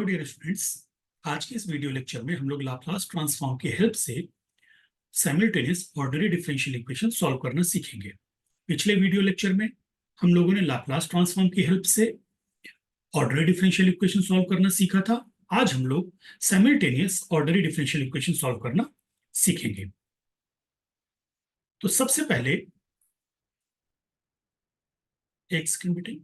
Dear students, आज के इस वीडियो लेक्चर में हम लोग लाप्लास ट्रांसफॉर्म की हेल्प से साइमल्टेनियस ऑर्डरी डिफरेंशियल इक्वेशन सॉल्व करना सीखेंगे। पिछले वीडियो लेक्चर में हम लोगों ने लाप्लास ट्रांसफॉर्म की हेल्प से ऑर्डरी डिफरेंशियल इक्वेशन सॉल्व करना सीखा था। आज हम लोग साइमल्टेनियस ऑर्डरी डिफरेंशियल इक्वेशन सॉल्व करना सीखेंगे। तो सबसे पहले एक सेकंड बेटे।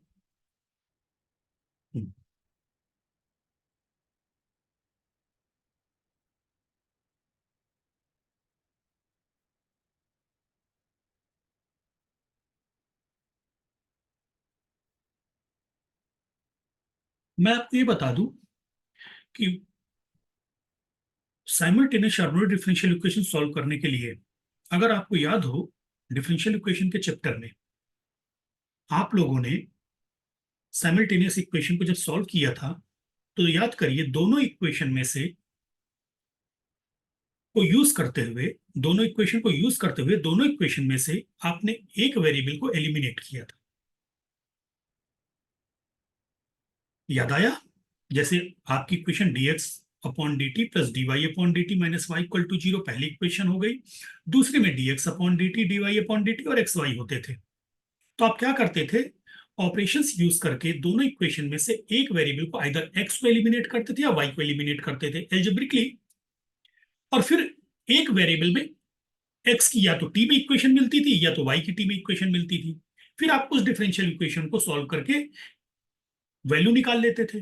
मैं आपको ये बता दूं कि साइमल्टेनियस ऑर्डरी डिफरेंशियल इक्वेशन सॉल्व करने के लिए, अगर आपको याद हो, डिफरेंशियल इक्वेशन के चैप्टर में आप लोगों ने साइमल्टेनियस इक्वेशन को जब सॉल्व किया था तो याद करिए, दोनों इक्वेशन में से को यूज करते हुए दोनों इक्वेशन में से आपने एक वेरिएबल को एलिमिनेट किया था। याद आया? जैसे आपकी equation dx upon dt plus dy upon dt minus y equal to 0 पहली इक्वेशन हो गई। दूसरे में dx upon dt dy upon dt और xy होते थे। तो आप क्या करते थे? ऑपरेशंस यूज करके दोनों इक्वेशन में से एक वेरिएबल को आइदर x को एलिमिनेट करते थे या y को एलिमिनेट करते थे एल्जेब्रिकली, और फिर एक वेरिएबल में x की या तो t में इक्वेशन मिलती थी या तो y की t में इक्वेशन मिलती थी। फिर आप उस डिफरेंशियल इक्वेशन को सॉल्व करके वैल्यू निकाल लेते थे।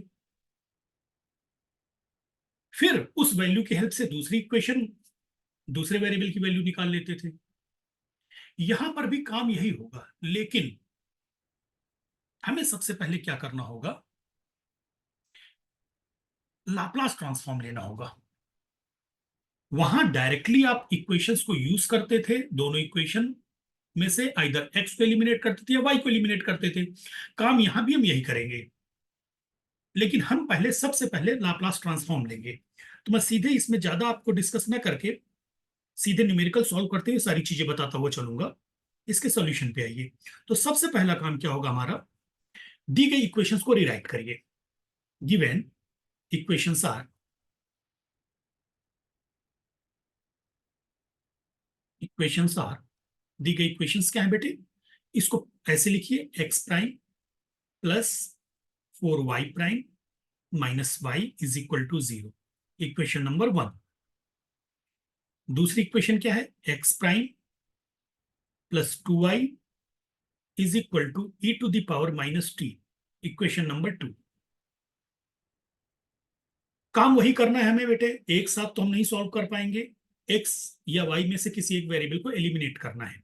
फिर उस वैल्यू की हेल्प से दूसरी इक्वेशन, दूसरे वेरिएबल की वैल्यू निकाल लेते थे। यहां पर भी काम यही होगा, लेकिन हमें सबसे पहले क्या करना होगा? लाप्लास ट्रांसफॉर्म लेना होगा। वहां डायरेक्टली आप इक्वेशंस को यूज करते थे, दोनों इक्वेशन में से आइदर x को एलिमिनेट करते थे या y को एलिमिनेट करते थे। काम यहां भी हम यही करेंगे, लेकिन हम सबसे पहले लाप्लास ट्रांसफॉर्म लेंगे। तो मैं सीधे इसमें ज्यादा आपको डिस्कस ना करके सीधे न्यूमेरिकल सॉल्व करते हुए सारी चीजें बताता हुआ चलूंगा। इसके सॉल्यूशन पे आइए। तो सबसे पहला काम क्या होगा हमारा? दी गई इक्वेशंस को रिराइट करिए। गिवन इक्वेशंस आर, दी गई इक्वेशंस क्या है बेटे? इसको ऐसे लिखिए, x prime plus 4y prime minus y is equal to 0। Equation number 1। दूसरी इक्वेशन क्या है? X prime plus 2y is equal to e to the power minus t. Equation number 2। काम वही करना है हमें बेटे, एक साथ तो हम नहीं सॉल्व कर पाएंगे। एक्स या वाई में से किसी एक वेरिएबल को एलिमिनेट करना है,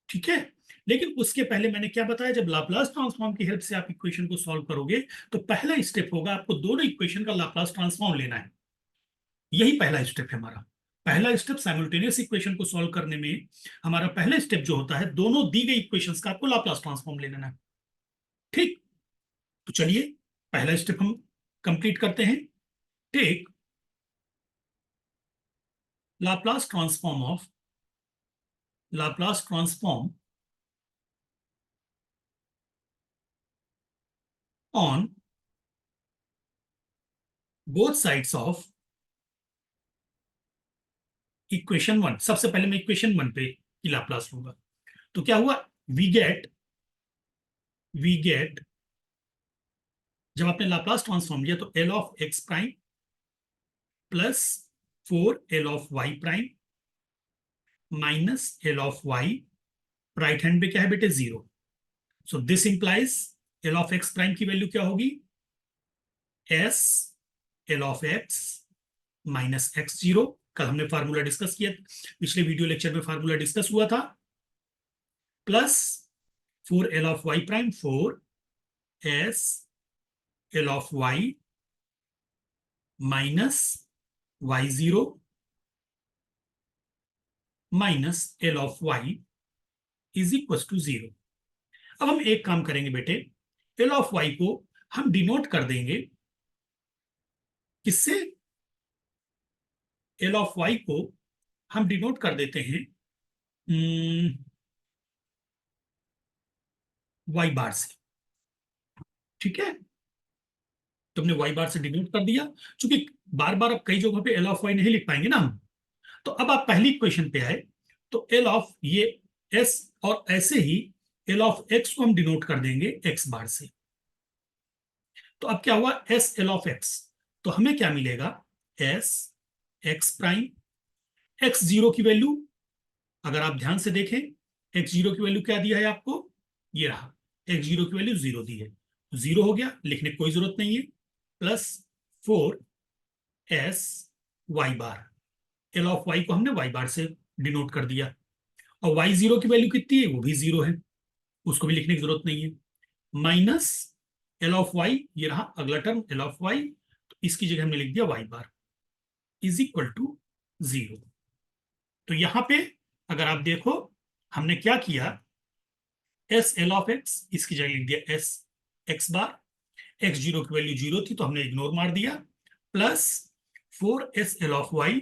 ठीक है? लेकिन उसके पहले मैंने क्या बताया, जब लाप्लास ट्रांसफॉर्म की हेल्प से आप इक्वेशन को सॉल्व करोगे तो पहला स्टेप होगा आपको दोनों इक्वेशन का लाप्लास ट्रांसफॉर्म लेना है। यही पहला स्टेप है हमारा। पहला स्टेप साइमल्टेनियस इक्वेशन को सॉल्व करने में हमारा पहला स्टेप जो होता है, दोनों दी गई इक्वेशंस का आपको लाप्लास ट्रांसफॉर्म ले लेना है। ठीक, तो चलिए पहला स्टेप हम कंप्लीट करते हैं। Take Laplace transform on both sides of equation 1। सबसे पहले मैं इक्वेशन 1 पे की लाप्लास लूंगा। तो क्या हुआ? वी गेट जब आपने लाप्लास ट्रांसफॉर्म लिया तो L of x prime plus 4 L of y prime minus L of y, right hand पे क्या है बेटे? 0। So this implies L of x prime की वैल्यू क्या होगी? S L of x minus x 0। कल हमने फार्मूला डिस्कस किया, पिछले वीडियो लेक्चर में फार्मूला डिस्कस हुआ था। Plus 4 L of y prime, 4 s L of y minus y 0 minus L of y is equal to 0। अब हम एक काम करेंगे बेटे, एल ऑफ वाई को हम डिनोट कर देंगे किससे? एल ऑफ वाई को हम डिनोट कर देते हैं वाई बार से, ठीक है? तो हमने वाई बार से डिनोट कर दिया। क्योंकि बार बार अब कई जगहों पे एल ऑफ वाई नहीं लिख पाएंगे ना हम। तो अब आप पहली इक्वेशन पे आए, तो एल ऑफ ये एस, और ऐसे ही एल ऑफ एक्स को हम डिनोट कर देंगे एक्स बार से। तो अब क्या हुआ, एस एल ऑफ एक्स, तो हमें क्या मिलेगा, S ex prime, x zero की वैल्यू, अगर आप ध्यान से देखें, एक्स जीरो की वैल्यू क्या दिया है आपको, ये रहा, एक्स जीरो की वैल्यू जीरो दी है, जीरो हो गया, लिखने की कोई जरूरत नहीं है, plus 4 s y bar, L of y को हमने वाई बार से डिनोट कर दिया, और वाई जीरो की वैल्यू कितनी है, वो भी जीरो है, उसको भी लिखने की जरूरत नहीं है, माइनस एल ऑफ वाई, ये रहा अगला टर्म एल ऑफ वाई, तो इसकी जगह हमने लिख दिया y bar is equal to zero. तो यहां पे अगर आप देखो, हमने क्या किया, एस एल ऑफ एक्स, इसकी जगह लिख दिया s x bar, x zero की वैल्यू जीरो थी तो हमने इग्नोर मार दिया, plus 4 s L of y,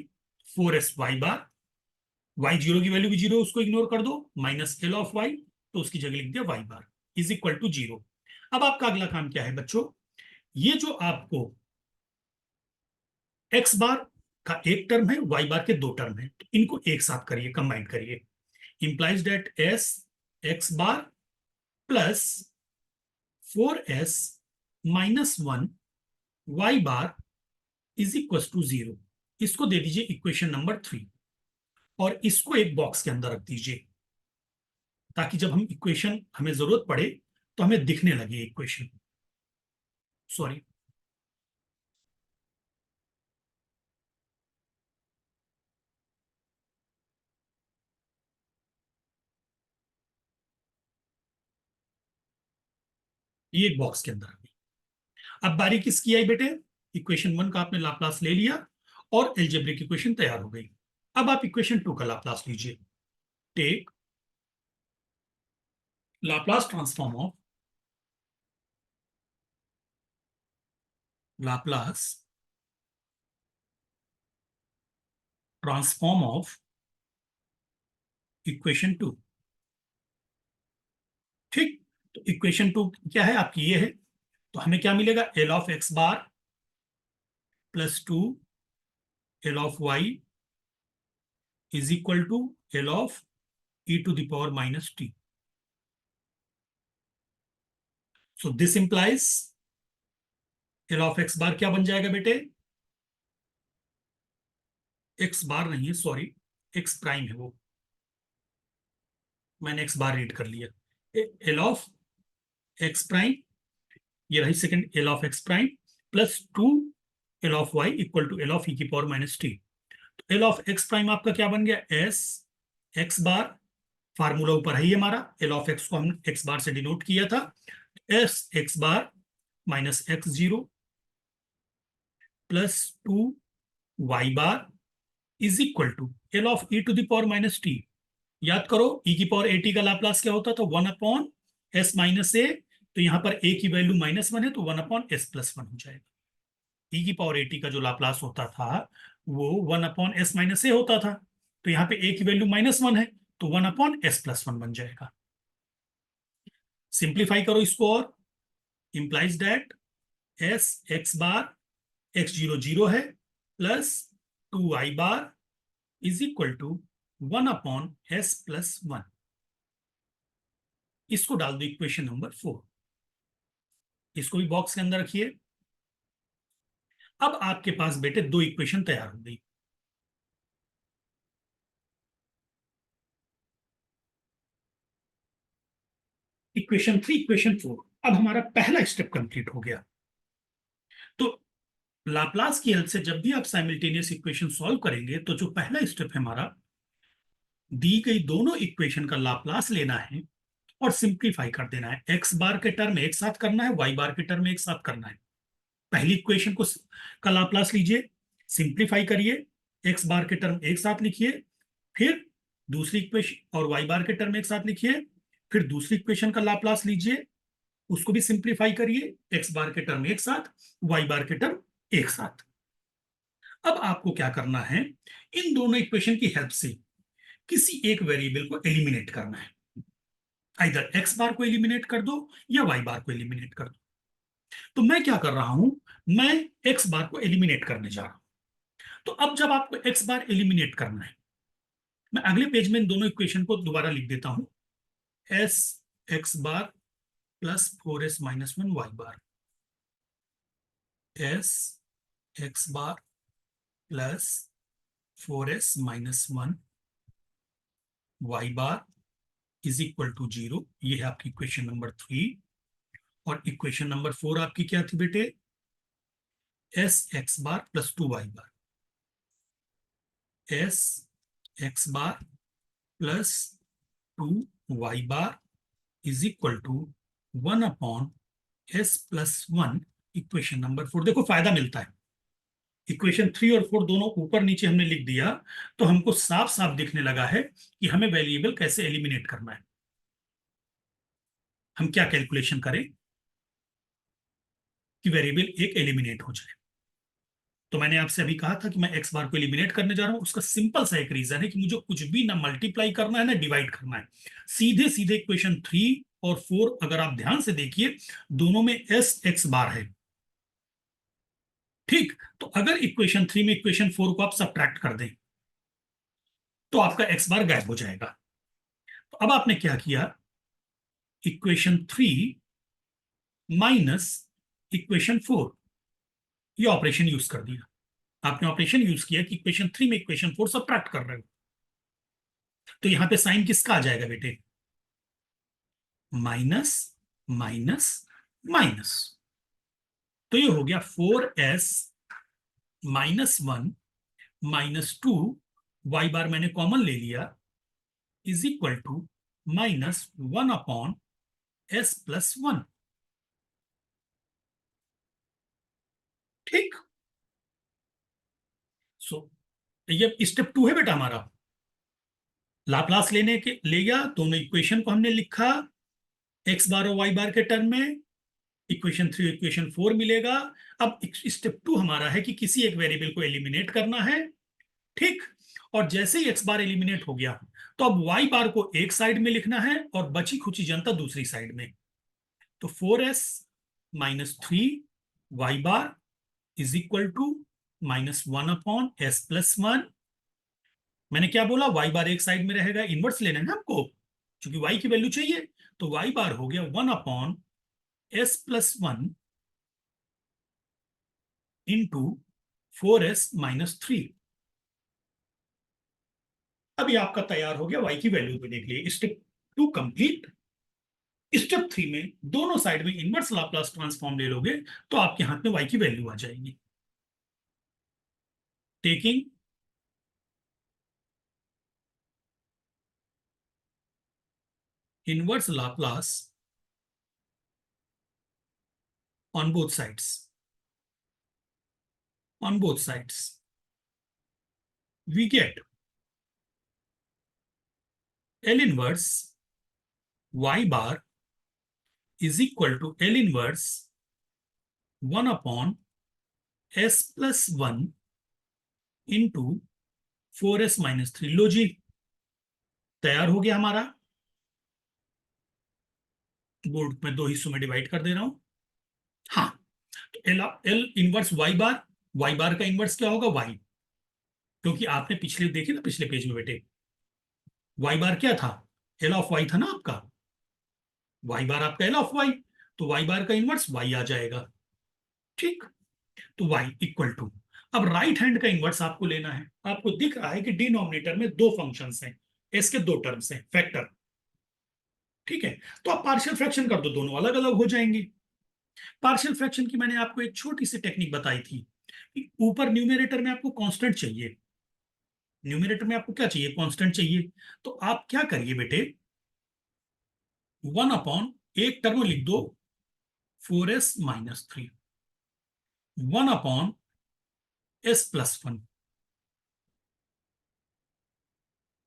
4 s y bar, y zero की वैल्यू भी जीरो, उसको इग्नोर कर दो, माइनस एल ऑफ वाई, तो उसकी जगह लिख दिया y bar is equal to zero. अब आपका अगला काम क्या है बच्चों, ये जो आपको एक्स बार का एक टर्म है, वाई बार के दो टर्म है, तो इनको एक साथ करिए, कंबाइन करिए, implies that s x bar plus 4 s minus 1 y bar is equal to zero. इसको दे दीजिए इक्वेशन नंबर 3, और इसको एक बॉक्स के अंदर रख दीजिए, ताकि जब हम इक्वेशन हमें जरूरत पड़े तो हमें दिखने लगे इक्वेशन। सॉरी, ये एक बॉक्स के अंदर आ गई। अब बारी किसकी आई बेटे, इक्वेशन 1 का आपने लाप्लास ले लिया और एल्जेब्रिक इक्वेशन तैयार हो गई। अब आप इक्वेशन 2 का लाप्लास लीजिए, take Laplace transform of Laplace transform of equation 2। ठीक, तो इक्वेशन 2 क्या है आपकी, ये है, तो हमें क्या मिलेगा, L of x bar plus 2 L of y is equal to L of e to the power minus t. So this implies L of x bar क्या बन जाएगा बेटे, एक्स बार नहीं है, सॉरी, एक्स प्राइम है वो, मैंने एक्स बार read कर लिया, एल ऑफ एक्स प्राइम, ये रही second L of x prime plus 2 L of y equal to L of e की पावर माइनस टी। तो एल ऑफ एक्स प्राइम आपका क्या बन गया, एस एक्स बार, फार्मूला ऊपर है हमारा, एल ऑफ एक्स को हम एक्स बार से डिनोट किया था, s x bar minus x zero plus 2 y bar is equal to L of e to the power minus t. याद करो, ई की पावर ए टी का लाप्लास क्या होता था, 1/s माइनस ए, तो यहां पर ए की वैल्यू -1 है तो 1/s+1 हो जाएगा। ई की पावर ए टी का जो लाप्लास होता था वो 1/s माइनस ए होता था, तो यहाँ पे ए की वैल्यू -1 है तो 1/s+1 बन जाएगा। सिंप्लीफाई करो इसको, और implies that s x bar, x zero zero है, plus 2 y bar is equal to 1/s+1। इसको डाल दो इक्वेशन नंबर 4, इसको भी बॉक्स के अंदर रखिए। अब आपके पास बेटे दो इक्वेशन तैयार हो गई। इक्वेशन 3, इक्वेशन 4, अब हमारा पहला स्टेप कंप्लीट हो गया। तो लाप्लास की हेल्प से जब भी आप साइमल्टेनियस इक्वेशन सॉल्व करेंगे, तो जो पहला स्टेप है हमारा, दी गई दोनों इक्वेशन का लाप्लास लेना है और सिंप्लीफाई कर देना है, एक्स बार के टर्म एक साथ करना है, वाई बार के टर्म एक साथ करना है। पहली इक्वेशन को का लाप्लास लीजिए, सिंप्लीफाई करिए, एक्स बार के टर्म एक साथ लिखिए, फिर दूसरी इक्वेशन और वाई बार के टर्म एक साथ लिखिए, फिर दूसरी इक्वेशन का लाप्लास लीजिए, उसको भी सिंप्लीफाई करिए, एक्स बार के टर्म एक साथ, वाई बार के टर्म एक साथ। अब आपको क्या करना है, इन दोनों इक्वेशन की हेल्प से किसी एक वेरिएबल को एलिमिनेट करना है, इधर एक्स बार को एलिमिनेट कर दो या वाई बार को एलिमिनेट कर दो। तो मैं क्या कर रहा हूं, मैं एक्स बार को एलिमिनेट करने जा रहा हूं। तो अब जब आपको एक्स बार एलिमिनेट करना है, मैं अगले पेज में इन दोनों इक्वेशन को दोबारा लिख देता हूं। S x bar plus 4s-1 y bar, s x bar plus 4s-1 y bar is equal to 0। ये है आपकी इक्वेशन नंबर 3। और इक्वेशन नंबर 4 आपकी क्या थी बेटे, s x bar plus 2 y bar, s x bar plus 2 y bar is equal to 1/s+1। Equation number 4, देखो फायदा मिलता है, इक्वेशन 3 और 4 दोनों ऊपर नीचे हमने लिख दिया, तो हमको साफ साफ दिखने लगा है कि हमें वेरिएबल कैसे एलिमिनेट करना है। हम क्या कैलकुलेशन करें कि वेरिएबल एक एलिमिनेट हो जाए। तो मैंने आपसे अभी कहा था कि मैं एक्स बार को एलिमिनेट करने जा रहा हूं। उसका सिंपल सा एक रीजन है कि मुझे कुछ भी ना मल्टीप्लाई करना है ना डिवाइड करना है, सीधे सीधे इक्वेशन 3 और 4 अगर आप ध्यान से देखिए, दोनों में एस एक्स बार है। ठीक, तो अगर इक्वेशन 3 में इक्वेशन 4 को आप सब्ट्रैक्ट कर दें तो आपका एक्स बार गायब हो जाएगा। तो अब आपने क्या किया, इक्वेशन 3 माइनस इक्वेशन 4, ये ऑपरेशन यूज कर दिया। आपने ऑपरेशन यूज किया कि इक्वेशन 3 में इक्वेशन 4 सब्ट्रैक्ट कर रहे हो, तो यहां पे साइन किसका आ जाएगा बेटे, माइनस माइनस माइनस। तो ये हो गया 4s-1 - 2 y बार मैंने कॉमन ले लिया इज इक्वल टू -1/s+1। ठीक, सो ये स्टेप 2 है बेटा हमारा। लाप्लास लेने के ले गया, दोनों इक्वेशन को हमने लिखा एक्स बार और वाई बार के टर्म में, इक्वेशन 3 इक्वेशन 4 मिलेगा। अब स्टेप 2 हमारा है कि किसी एक वेरिएबल को एलिमिनेट करना है। ठीक, और जैसे ही एक्स बार एलिमिनेट हो गया, तो अब वाई बार को एक साइड में लिखना है और बची खुची जनता दूसरी साइड में। तो 4s-3 y bar is equal to -1/s+1। मैंने क्या बोला, वाई बार एक साइड में रहेगा, इनवर्स लेना है ना हमको, क्योंकि वाई की वैल्यू चाहिए। तो वाई बार हो गया 1/s+1 इंटू 4s-3। अभी आपका तैयार हो गया वाई की वैल्यू देने के लिए। Step 2 complete. स्टेप 3 में दोनों साइड में इनवर्स लाप्लास ट्रांसफॉर्म ले लोगे तो आपके हाथ में वाई की वैल्यू आ जाएगी। Taking inverse Laplace on both sides, we get L inverse y bar is equal to L inverse 1/s+1 into 4s-3। लो जी, तैयार हो गया हमारा। बोर्ड में दो हिस्सों में डिवाइड कर दे रहा हूं। हाँ, तो एल इनवर्स वाई बार का इनवर्स क्या होगा, वाई, क्योंकि आपने पिछले देखे ना, पिछले पेज में बेटे वाई बार क्या था, एल ऑफ वाई था ना आपका, वाई बार आपका एल ऑफ वाई, तो वाई बार का इनवर्स वाई आ जाएगा। ठीक, तो y इक्वल टू, अब राइट हैंड का इनवर्स आपको लेना है। आपको दिख रहा है कि डिनोमिनेटर में दो फंक्शंस हैं, इसके दो टर्म्स हैं, फैक्टर। ठीक है, तो आप पार्शियल फ्रैक्शन कर दो, दोनों अलग अलग हो जाएंगे। पार्शियल फ्रैक्शन की मैंने आपको एक छोटी सी टेक्निक बताई थी कि ऊपर न्यूमरेटर में आपको कांस्टेंट चाहिए, न्यूमरेटर में आपको क्या चाहिए, कांस्टेंट चाहिए। तो आप क्या करिए बेटे, 1/, एक टर्म लिख दो 4s-3, 1/s+1।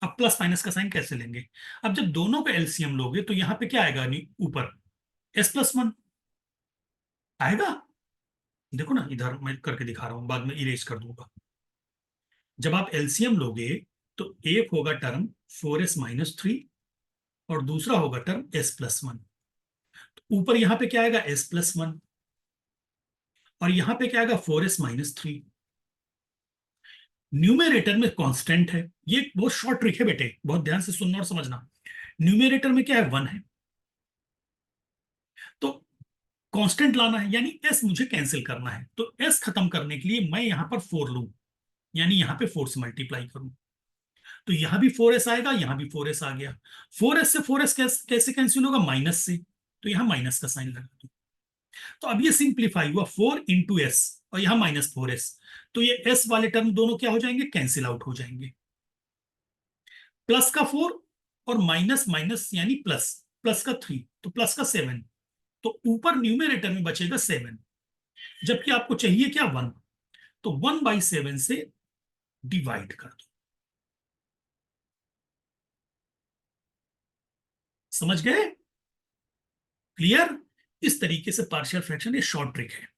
अब प्लस माइनस का साइन कैसे लेंगे, अब जब दोनों का एलसीएम लोगे तो यहां पे क्या आएगा, नहीं ऊपर s+1 आएगा। देखो ना, इधर मैं करके दिखा रहा हूं, बाद में इरेज कर दूंगा। जब आप एलसीएम लोगे तो एक होगा टर्म 4s-3 और दूसरा होगा टर्म s+1। तो ऊपर यहां पे क्या आएगा, s+1, और यहां पे क्या आएगा 4s-3। न्यूमेरेटर में कांस्टेंट है, ये बहुत शॉर्ट ट्रिक है बेटे, बहुत ध्यान से सुनना और समझना। न्यूमेरेटर में क्या है, 1 है, तो कांस्टेंट लाना है, यानी एस मुझे कैंसिल करना है। तो एस खत्म करने के लिए मैं यहां पर 4 लूं, यानी यहां पे 4 से मल्टीप्लाई करूं, तो यहां भी 4s आएगा, यहां भी 4s आ गया। 4s से 4s कैसे कैंसिल होगा, माइनस से, तो यहां माइनस का साइन लगा दो। तो अब ये सिंप्लीफाई हुआ 4 इंटू एस, और यहां -4s, तो ये एस वाले टर्म दोनों क्या हो जाएंगे, कैंसिल आउट हो जाएंगे। प्लस का 4 और माइनस माइनस यानी प्लस, प्लस का 3 तो प्लस का 7, तो ऊपर न्यूमेरेटर में बचेगा 7, जबकि आपको चाहिए क्या, 1, तो 1/7 से डिवाइड कर दो। समझ गए, क्लियर। इस तरीके से पार्शियल फ्रैक्शन, ये शॉर्ट ट्रिक है,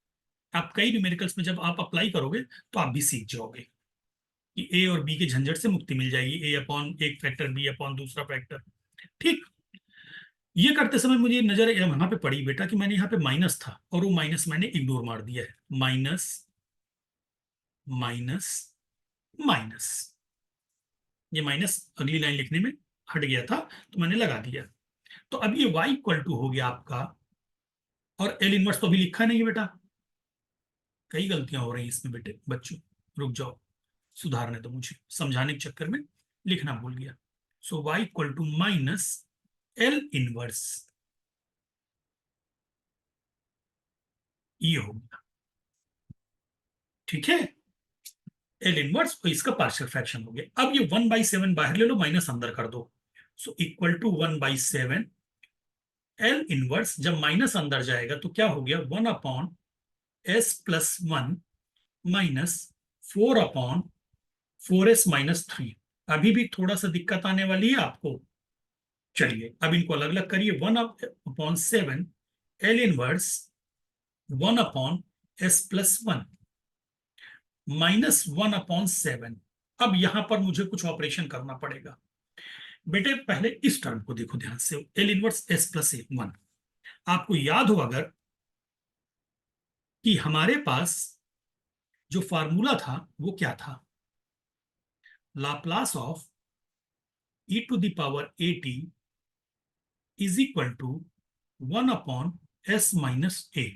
आप कई न्यूमेरिकल्स में जब आप अप्लाई करोगे तो आप भी सीख जाओगे कि ए और बी के झंझट से मुक्ति मिल जाएगी, ए अपॉन एक फैक्टर, बी अपॉन दूसरा फैक्टर। ठीक, ये करते समय मुझे नजर वहां पे पड़ी बेटा कि मैंने यहाँ पे माइनस था और वो माइनस मैंने इग्नोर मार दिया है, माइनस माइनस माइनस, ये माइनस अगली लाइन लिखने में हट गया था तो मैंने लगा दिया। तो अब ये y इक्वल टू हो गया आपका, और एल इनवर्स तो अभी लिखा नहीं है बेटा, कई गलतियां हो रही हैं इसमें बेटे, बच्चों रुक जाओ, सुधारने दो मुझे, समझाने के चक्कर में लिखना भूल गया। So y equal to minus L inverse, ये हो गया, ठीक है। एल इनवर्स और इसका पार्शियल फ्रैक्शन हो गया। अब ये 1/7 बाहर ले लो, माइनस अंदर कर दो, so equal to 1/7 L inverse. जब माइनस अंदर जाएगा तो क्या हो गया, 1/s+1 माइनस 4/4s-3। अभी भी थोड़ा सा दिक्कत आने वाली है आपको, चलिए अब इनको अलग अलग करिए। 1/7 एल इनवर्स 1/s+1 -1/7। अब यहां पर मुझे कुछ ऑपरेशन करना पड़ेगा बेटे। पहले इस टर्म को देखो ध्यान से, एल इनवर्स s+1। आपको याद हो अगर कि हमारे पास जो फार्मूला था वो क्या था, Laplace of e⁻at is equal to 1/s-a।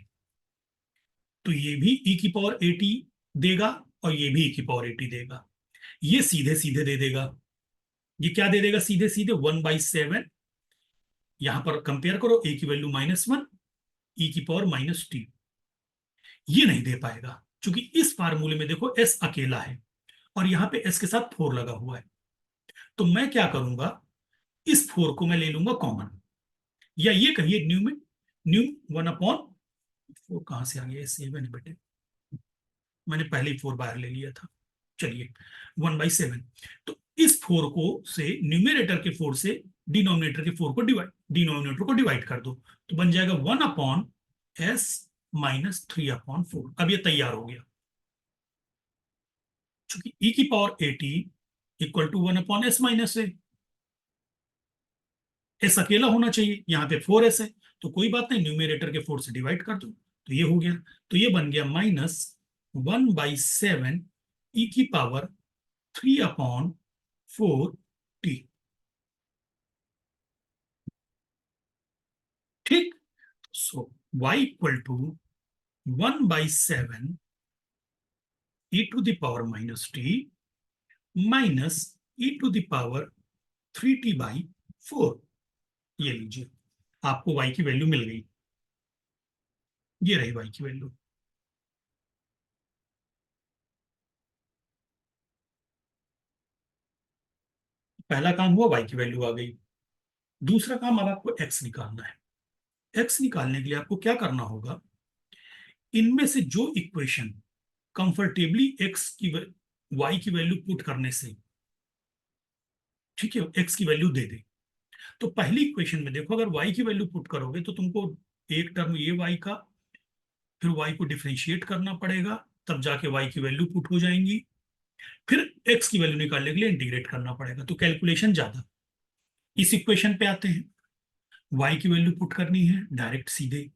तो ये भी e⁻at देगा और ये भी e⁻at देगा, ये सीधे सीधे दे देगा। ये क्या दे देगा, सीधे सीधे 1/7, यहां पर कंपेयर करो, ए की वैल्यू -1, e⁻t, ये नहीं दे पाएगा क्योंकि इस फार्मूले में देखो s अकेला है और यहां पे s के साथ 4 लगा हुआ है। तो मैं क्या करूंगा, इस 4 को मैं ले लूंगा कॉमन, या ये कहिए न्यू में, न्यू 1/4 कहां से आ गया, 7 है बेटे, मैंने पहले ही 4 बाहर ले लिया था। चलिए 1/7, तो इस 4 को से, न्यूमेरेटर के 4 से डिनोमिनेटर के 4 को डिवाइड कर दो, तो बन जाएगा 1/s-3/4। अब ये तैयार हो गया, चूंकि e⁻at equal to 1/s-a, S अकेला होना चाहिए, यहाँ पे 4s है, तो कोई बात नहीं, न्यूमेरेटर के 4 से डिवाइड कर दो, तो ये हो गया। तो ये बन गया -1/7 e⁻3/4t। ठीक, so y equal to 1/7 e⁻t minus e⁻3t/4। ये लीजिए, आपको y की वैल्यू मिल गई, ये रही y की वैल्यू। पहला काम हुआ, y की वैल्यू आ गई। दूसरा काम, अब आपको x निकालना है। x निकालने के लिए आपको क्या करना होगा, इनमें से जो इक्वेशन कंफर्टेबली x की y की वैल्यू पुट करने से, ठीक है, x की वैल्यू दे दे। तो पहली इक्वेशन में देखो, अगर y की वैल्यू पुट करोगे तो तुमको एक टर्म ये y का, फिर y को डिफ्रेंशिएट करना पड़ेगा, तब जाके y की वैल्यू पुट हो जाएंगी, फिर x की वैल्यू निकालने के लिए इंटीग्रेट करना पड़ेगा, तो कैलकुलेशन ज्यादा। इस इक्वेशन पे आते हैं, y की वैल्यू पुट करनी है डायरेक्ट सीधे,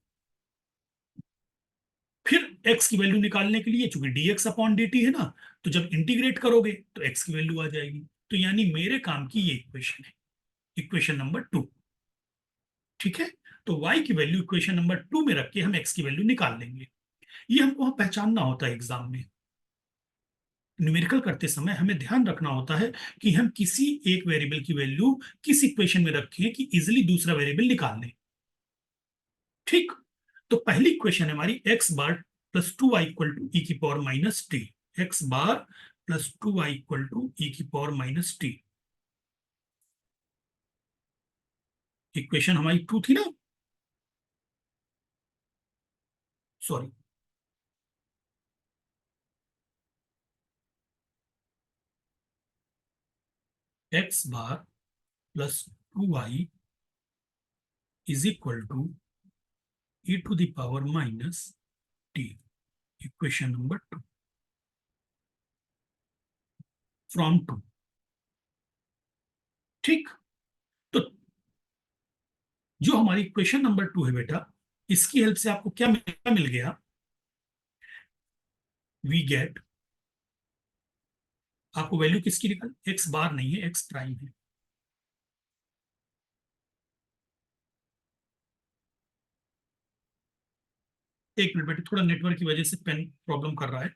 फिर x की वैल्यू निकालने के लिए, चूंकि dx अपॉन dt है ना, तो जब इंटीग्रेट करोगे तो x की वैल्यू आ जाएगी। तो यानी मेरे काम की ये इक्वेशन है, इक्वेशन नंबर 2। ठीक है, तो y की वैल्यू इक्वेशन नंबर 2 में रख के हम x की वैल्यू निकाल लेंगे। ये हमको पहचानना होता है एग्जाम में। न्यूमेरिकल करते समय हमें ध्यान रखना होता है कि हम किसी एक वेरिएबल की वैल्यू किस इक्वेशन में रखें कि इजिली दूसरा वेरिएबल निकाल लें। ठीक, तो पहली इक्वेशन है हमारी x bar plus 2y equal to e की power minus t. X bar plus 2y equal to e की पावर माइनस टी। इक्वेशन हमारी 2 थी ना, sorry, x bar plus 2y is equal to e to the power minus t. Equation number 2 from 2। ठीक, तो जो हमारी equation number 2 है बेटा, इसकी हेल्प से आपको क्या मिल गया? वी गेट, आपको वैल्यू किसकी निकल, एक्स बार नहीं है, एक्स प्राइम है। एक मिनट बेटे, थोड़ा नेटवर्क की वजह से पेन प्रॉब्लम कर रहा है।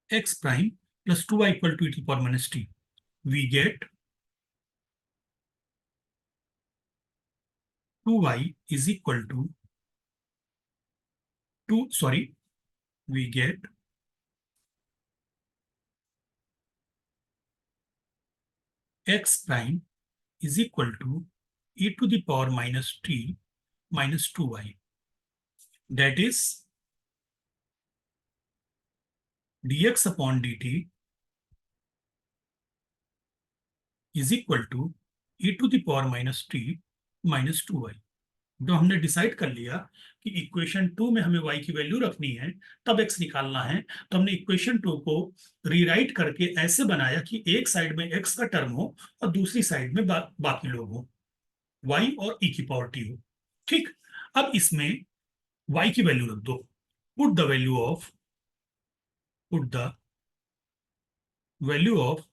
X prime plus 2y equal to e to power minus t. We get 2y is equal to two, sorry, we get x prime is equal to e to the power minus t minus 2y। That is dx upon dt is equal to e to the power minus t minus 2y। जो हमने decide कर लिया कि equation 2 में हमें y की value रखनी है, तब x निकालना है, तो हमने इक्वेशन 2 को रीराइट करके ऐसे बनाया कि एक साइड में x का टर्म हो और दूसरी साइड में बाकी लोग हो, y और e की पावर t हो। ठीक, अब इसमें y की वैल्यू रख दो। Put the value of, put the value of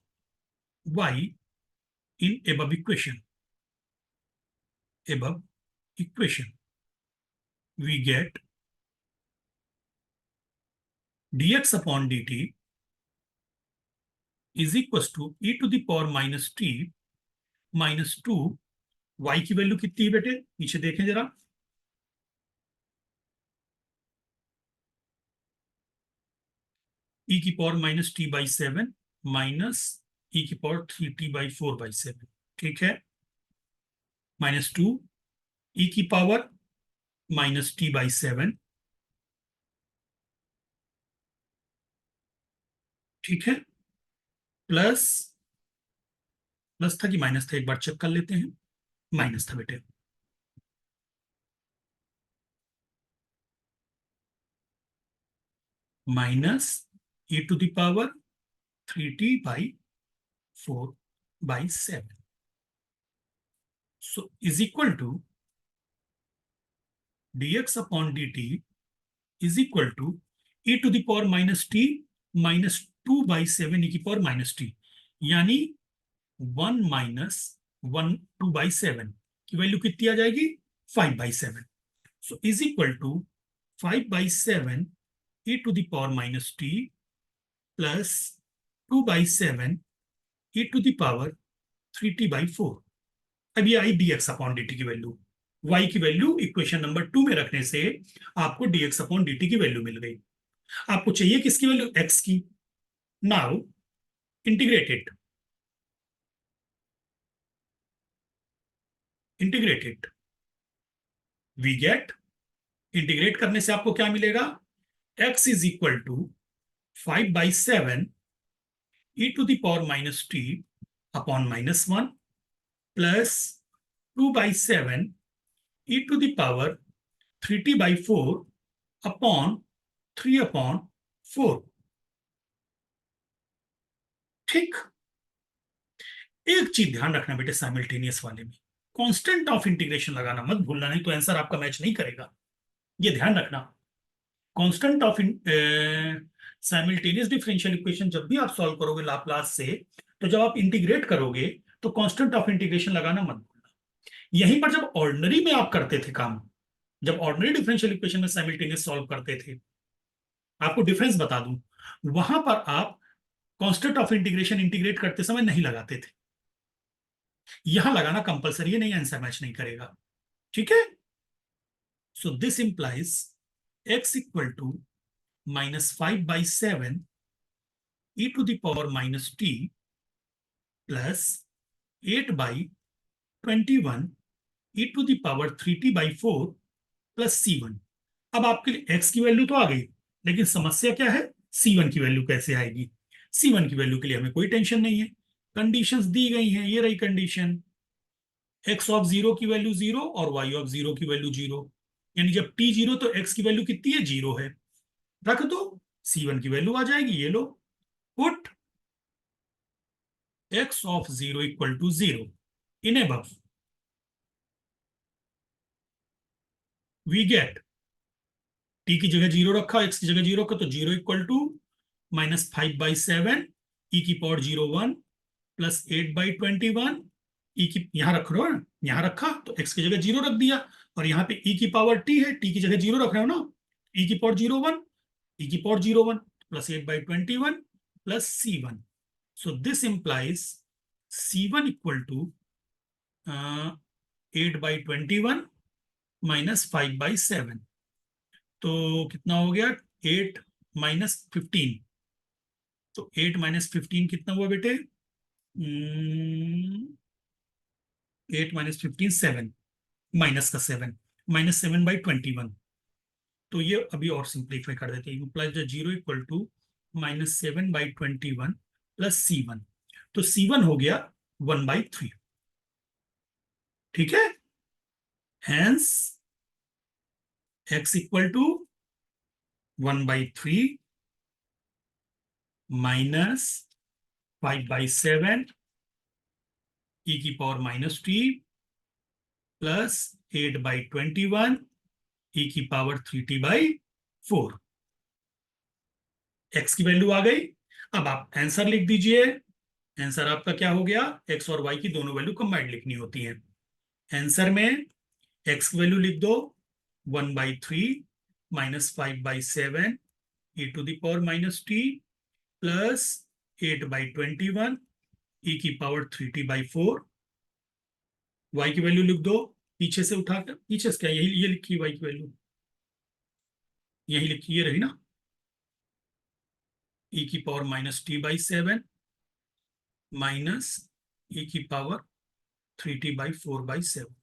y in above equation, above equation we get dx upon dt is equals to e to the power minus t minus 2। y की value कितनी है बेटे, पीछे देखें जरा, e की power minus T by 7 minus e की power 3t/4/7। ठीक है, माइनस 2 e की पावर माइनस t/7। ठीक है, प्लस, प्लस था कि माइनस था, एक बार चेक कर लेते हैं। माइनस था बेटे, minus e to the power 3t/4/7, so is equal to dx upon dt is equal to e to the power minus t minus 2/7 e की पावर माइनस टी, यानी 1 माइनस 1/2/7 की वैल्यू कितनी आ जाएगी, 5/7। So is equal to 5/7 e to the power minus t plus 2/7 e to the power 3t/4। अब ये आई dx upon dt की वैल्यू। y की वैल्यू इक्वेशन नंबर 2 में रखने से आपको dx अपॉन dt की वैल्यू मिल गई। आपको चाहिए किसकी वैल्यू, x की। Now integrated, integrated we get, integrate करने से आपको क्या मिलेगा, x is equal to 5/7 e to the power minus t upon minus 1 plus 2/7 e to the power 3t/4 upon 3/4। ठीक, एक चीज ध्यान रखना बेटे, साइमल्टेनियस वाले में कांस्टेंट ऑफ इंटीग्रेशन लगाना मत भूलना, नहीं तो आंसर आपका मैच नहीं करेगा, ये ध्यान रखना। Constant of simultaneous differential equation जब भी आप सॉल्व करोगे लाप्लास से, तो जब आप इंटीग्रेट करोगे तो कांस्टेंट ऑफ इंटीग्रेशन लगाना मत भूलना। यहीं पर जब ऑर्डिनरी में आप करते थे काम, जब ऑर्डिनरी डिफरेंशियल इक्वेशन में साइमल्टेनियस सॉल्व करते थे, आपको डिफरेंस बता दूं, वहां पर आप कांस्टेंट ऑफ इंटीग्रेशन इंटीग्रेट करते समय नहीं लगाते थे। यहां लगाना कंपलसरी है, नहीं आंसर मैच नहीं करेगा। ठीक है, so this implies x equal to -5/7 e to the power -t plus 8/21 e to the power 3t/4 plus c1। अब आपके लिए x की वैल्यू तो आ गई, लेकिन समस्या क्या है, c1 की वैल्यू कैसे आएगी। c1 की वैल्यू के लिए हमें कोई टेंशन नहीं है, कंडीशंस दी गई हैं, ये रही कंडीशन, x ऑफ 0 की वैल्यू 0 और y ऑफ 0 की वैल्यू 0, यानी जब t 0 तो x की वैल्यू कितनी है, 0 है। रख दो, c1 की वैल्यू आ जाएगी, ये लो, put x of 0 equal to 0 in above, we get t की जगह 0 रखा, x की जगह 0 रखा, तो 0 इक्वल टू -5/7 e की पावर 0 1 प्लस 8/21 ई की, यहां रख रहे हो ना, यहां रखा तो x की जगह 0 रख दिया, और यहाँ पे e की पावर t है, t की जगह 0 रख रहे हो ना, e की पावर 0 1, e की power 0 1 plus 8/21 plus c1। So this implies c1 equal to 8/21 -5/7, तो कितना हो गया, 8 - 15, तो 8 - 15 कितना हुआ बेटे, 8 - 15 7, माइनस का 7, -7/21। तो ये अभी और सिंप्लीफाई कर देते हैं, plus 0 equal to -7/21 plus c1, तो c1 हो गया 1/3। ठीक है, hence x equal to 1/3 minus 5/7 e की पावर -t प्लस 8/21 e की पावर 3t/4। x की वैल्यू आ गई, अब आप आंसर लिख दीजिए। आंसर आपका क्या हो गया, x और y की दोनों वैल्यू कंबाइंड लिखनी होती है। आंसर में x की वैल्यू लिख दो 1/3 -5/7 e to the power -t plus 8/21 e की पावर 3t/4। y की वैल्यू लिख दो, पीछे से उठाकर, पीछे से क्या, यही ये लिखी y की वैल्यू, यही लिखी, ये रही ना, e की पावर -t/7 माइनस e की पावर 3t/4/7,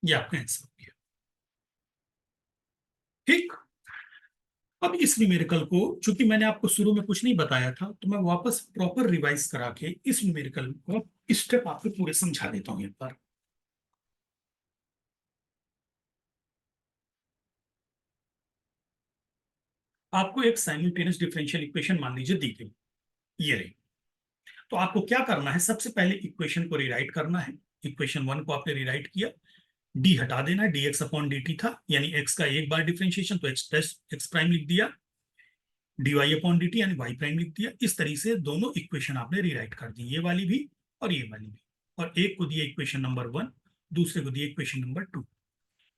ये आपका आंसर हो गया। ठीक, अब इस न्यूमेरिकल को, चूंकि मैंने आपको शुरू में कुछ नहीं बताया था, तो मैं वापस प्रॉपर रिवाइज करा के इस न्यूमेरिकल को स्टेप आपको पूरे समझा देता हूं एक बार। आपको एक साइमल्टेनियस डिफरेंशियल इक्वेशन मान लीजिए दी गई, ये रही, तो आपको क्या करना है, सबसे पहले इक्वेशन को रिराइट करना है। इक्वेशन 1 को आपने रिराइट किया, डी हटा देना है, dx अपॉन dt था, यानी x का एक बार डिफरेंशिएशन, तो x प्लस एक्स प्राइम लिख दिया, dy अपॉन dt यानी y प्राइम लिख दिया। इस तरीके से दोनों इक्वेशन आपने रिराइट कर दी, ये वाली भी और ये वाली भी, और एक को दिया इक्वेशन नंबर 1, दूसरे को दिया इक्वेशन नंबर 2।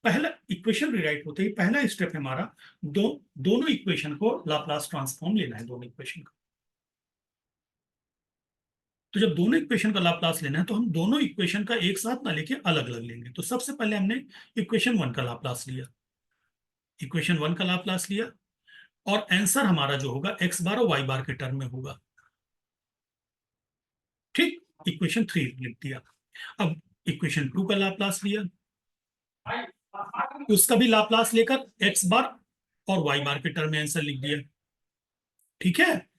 पहला इक्वेशन रिराइट होते ही पहला स्टेप है हमारा, दोनों इक्वेशन को लाप्लास ट्रांसफॉर्म लेना है, दोनों इक्वेशन का। तो जब दोनों इक्वेशन का लाप्लास लेना है, तो हम दोनों इक्वेशन का एक साथ ना लेके अलग अलग लेंगे। तो सबसे पहले हमने इक्वेशन 1 का लाप्लास लिया, इक्वेशन 1 का लाप्लास लिया, और आंसर हमारा जो होगा एक्स बार और वाई बार के टर्म में होगा। ठीक, इक्वेशन 3 लिख दिया। अब इक्वेशन 2 का लाप्लास लिया, उसका भी लाप्लास लेकर एक्स बार और वाई बार के टर्म में आंसर लिख दिया। ठीक है,